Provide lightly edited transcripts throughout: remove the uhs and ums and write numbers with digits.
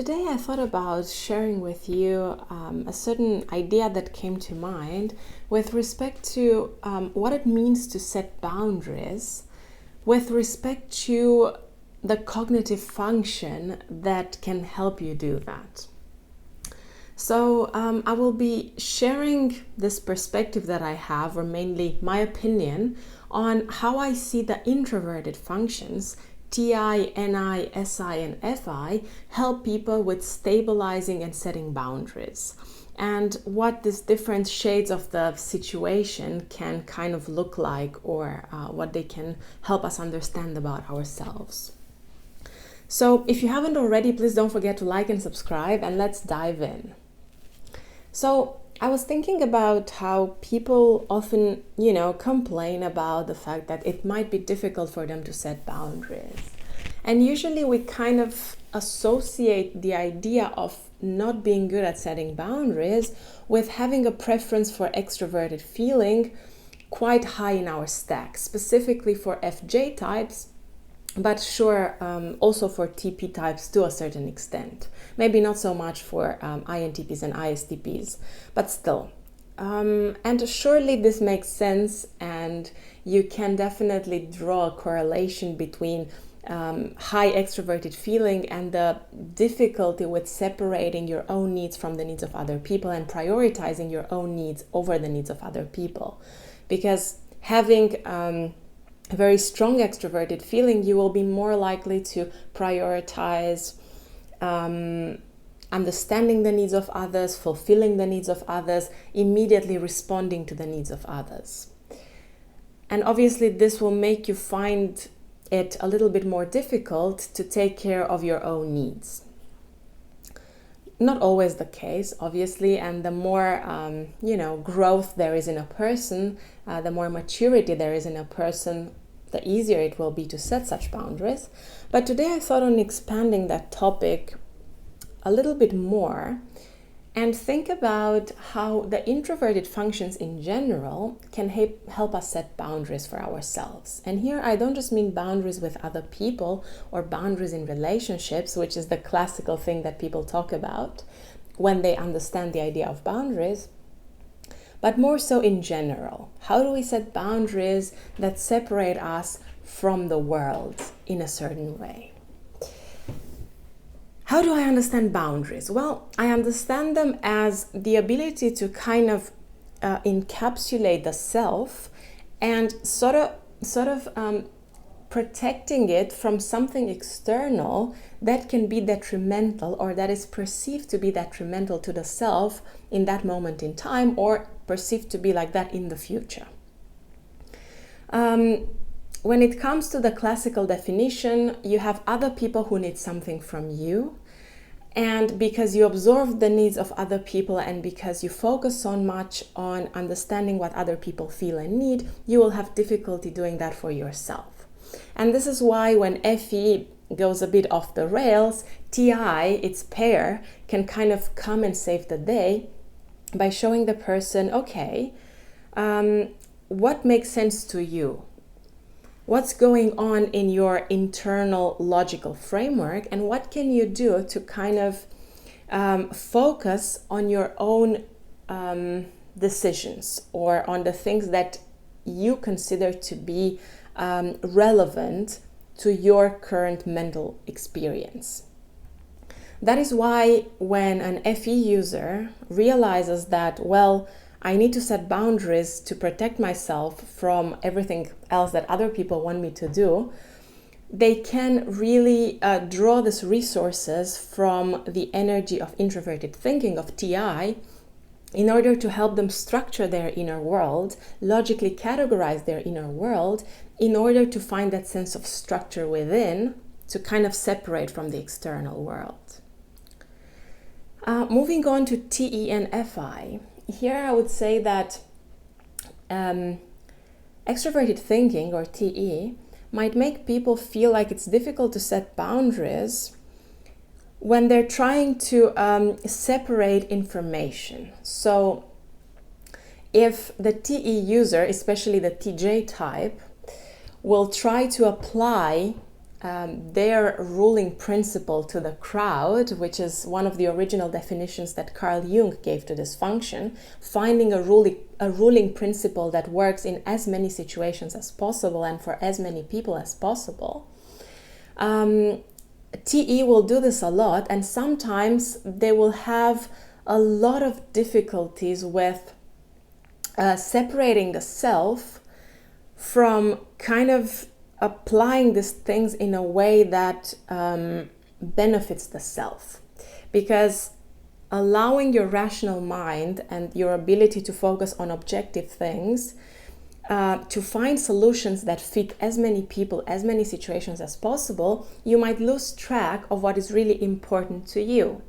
today I thought about sharing with you a certain idea that came to mind with respect to what it means to set boundaries with respect to the cognitive function that can help you do that. So I will be sharing this perspective that I have, or mainly my opinion, on how I see the introverted functions TI, NI, SI, and FI help people with stabilizing and setting boundaries, and what these different shades of the situation can kind of look like, or what they can help us understand about ourselves. So if you haven't already, please don't forget to like and subscribe, and let's dive in. So I was thinking about how people often, complain about the fact that it might be difficult for them to set boundaries. And usually we kind of associate the idea of not being good at setting boundaries with having a preference for extroverted feeling quite high in our stack, specifically for FJ types, but sure, also for TP types to a certain extent. Maybe not so much for INTPs and ISTPs, but still. And surely this makes sense, and you can definitely draw a correlation between high extroverted feeling and the difficulty with separating your own needs from the needs of other people and prioritizing your own needs over the needs of other people. Because having a very strong extroverted feeling, you will be more likely to prioritize understanding the needs of others, fulfilling the needs of others, immediately responding to the needs of others. And obviously this will make you find it a little bit more difficult to take care of your own needs. Not always the case, obviously, and the more growth there is in a person, the more maturity there is in a person, the easier it will be to set such boundaries. But today I thought on expanding that topic a little bit more and think about how the introverted functions in general can help us set boundaries for ourselves. And here I don't just mean boundaries with other people or boundaries in relationships, which is the classical thing that people talk about when they understand the idea of boundaries, but more so in general. How do we set boundaries that separate us from the world in a certain way? How do I understand boundaries? Well, I understand them as the ability to kind of encapsulate the self and sort of protecting it from something external that can be detrimental, or that is perceived to be detrimental to the self in that moment in time, or perceived to be like that in the future. When it comes to the classical definition, you have other people who need something from you. And because you absorb the needs of other people, and because you focus so much on understanding what other people feel and need, you will have difficulty doing that for yourself. And this is why when FE goes a bit off the rails, TI, its pair, can kind of come and save the day by showing the person, okay, what makes sense to you? What's going on in your internal logical framework, and what can you do to kind of focus on your own decisions, or on the things that you consider to be relevant to your current mental experience. That is why when an FE user realizes that, well, I need to set boundaries to protect myself from everything else that other people want me to do, they can really draw these resources from the energy of introverted thinking, of TI, in order to help them structure their inner world, logically categorize their inner world, in order to find that sense of structure within, to kind of separate from the external world. Moving on to TE and FI. Here I would say that extroverted thinking, or TE, might make people feel like it's difficult to set boundaries when they're trying to separate information. So if the TE user, especially the TJ type, will try to apply their ruling principle to the crowd, which is one of the original definitions that Carl Jung gave to this function, finding a ruling principle that works in as many situations as possible and for as many people as possible. TE will do this a lot, and sometimes they will have a lot of difficulties with separating the self from kind of applying these things in a way that benefits the self. Because allowing your rational mind and your ability to focus on objective things to find solutions that fit as many people, as many situations as possible, you might lose track of what is really important to you.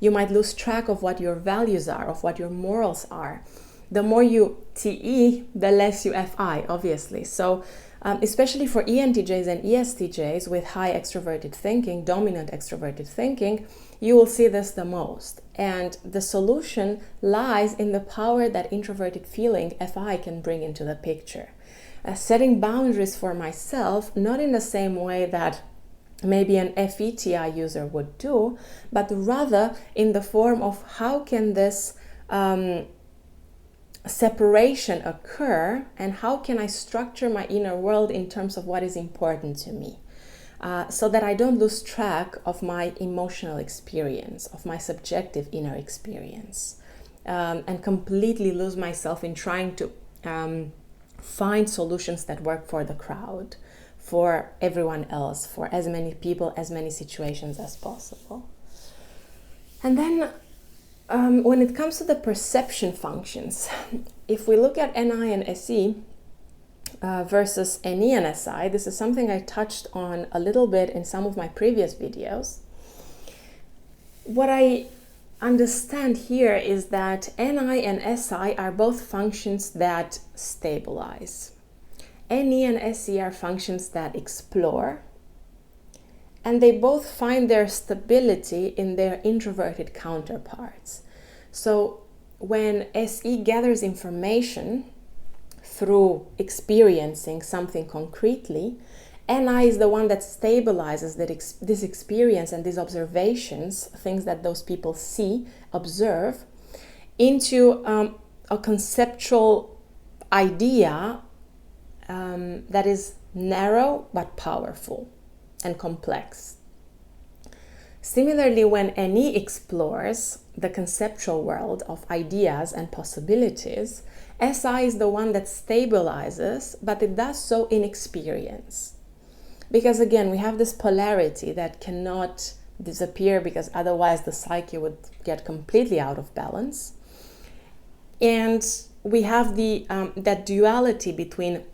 You might lose track of what your values are, of what your morals are. The more you TE, the less you FI, obviously. So especially for ENTJs and ESTJs with high extroverted thinking, dominant extroverted thinking, you will see this the most. And the solution lies in the power that introverted feeling, FI, can bring into the picture. Setting boundaries for myself, not in the same way that maybe an FETI user would do, but rather in the form of how can this separation occur, and how can I structure my inner world in terms of what is important to me, so that I don't lose track of my emotional experience, of my subjective inner experience, and completely lose myself in trying to find solutions that work for the crowd, for everyone else, for as many people, as many situations as possible. And then when it comes to the perception functions, if we look at NI and SE versus NE and SI, this is something I touched on a little bit in some of my previous videos. What I understand here is that NI and SI are both functions that stabilize. NE and SE are functions that explore, and they both find their stability in their introverted counterparts. So when SE gathers information through experiencing something concretely, NI is the one that stabilizes this experience and these observations, things that those people see, observe, into a conceptual idea that is narrow but powerful and complex. Similarly, when NE explores the conceptual world of ideas and possibilities, SI is the one that stabilizes, but it does so in experience. Because again, we have this polarity that cannot disappear, because otherwise the psyche would get completely out of balance. And we have that duality between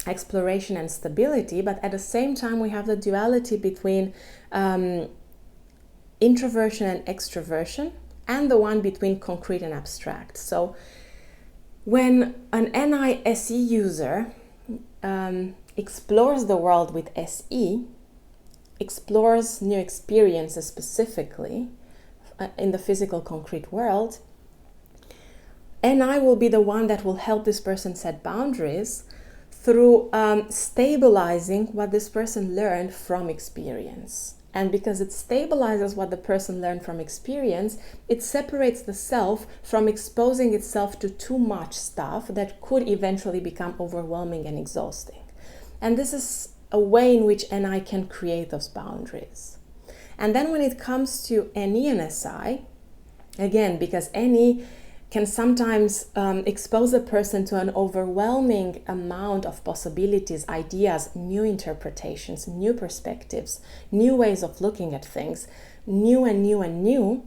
exploration and stability, but at the same time we have the duality between introversion and extroversion, and the one between concrete and abstract. So when an NI-SE user explores the world with SE, explores new experiences specifically in the physical concrete world, NI will be the one that will help this person set boundaries through stabilizing what this person learned from experience. And because it stabilizes what the person learned from experience, it separates the self from exposing itself to too much stuff that could eventually become overwhelming and exhausting. And this is a way in which NI can create those boundaries. And then when it comes to NE and SI, again, because NE can sometimes expose a person to an overwhelming amount of possibilities, ideas, new interpretations, new perspectives, new ways of looking at things, new and new and new.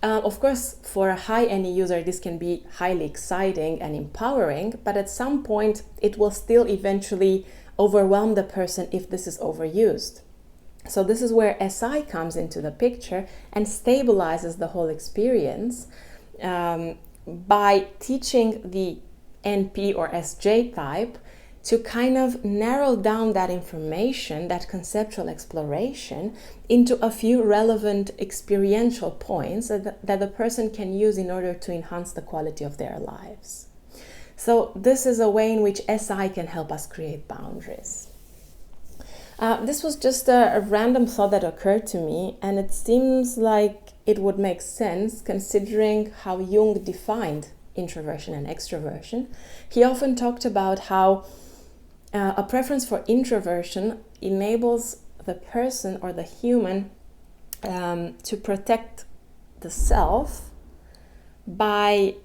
Of course, for a high NE user, this can be highly exciting and empowering, but at some point, it will still eventually overwhelm the person if this is overused. So this is where SI comes into the picture and stabilizes the whole experience by teaching the NP or SJ type to kind of narrow down that information, that conceptual exploration, into a few relevant experiential points that the person can use in order to enhance the quality of their lives. So this is a way in which SI can help us create boundaries. This was just a random thought that occurred to me, and it seems like it would make sense considering how Jung defined introversion and extroversion. He often talked about how a preference for introversion enables the person or the human to protect the self by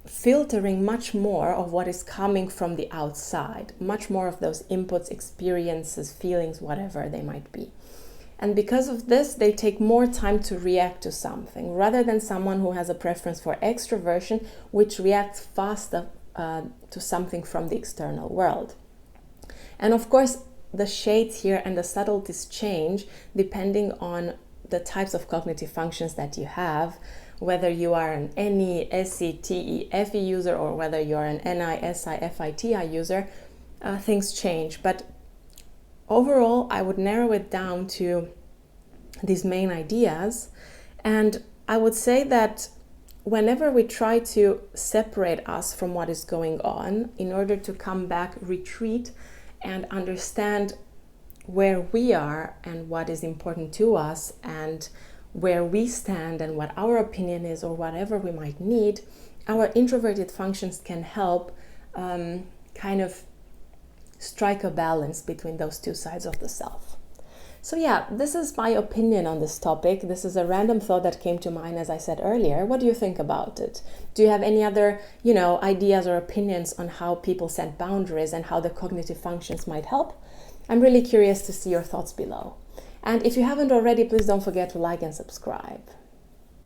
filtering much more of what is coming from the outside, much more of those inputs, experiences, feelings, whatever they might be. And because of this, they take more time to react to something, rather than someone who has a preference for extroversion, which reacts faster to something from the external world. And of course, the shades here and the subtleties change depending on the types of cognitive functions that you have, whether you are an NE, SE, TE, FE user, or whether you are an NI, SI, FI, TI user, things change. But overall, I would narrow it down to these main ideas. And I would say that whenever we try to separate us from what is going on in order to come back, retreat, and understand where we are and what is important to us and where we stand and what our opinion is or whatever we might need, our introverted functions can help kind of strike a balance between those two sides of the self. So yeah, this is my opinion on this topic. This is a random thought that came to mind, as I said earlier. What do you think about it? Do you have any other, ideas or opinions on how people set boundaries and how the cognitive functions might help? I'm really curious to see your thoughts below. And if you haven't already, please don't forget to like and subscribe.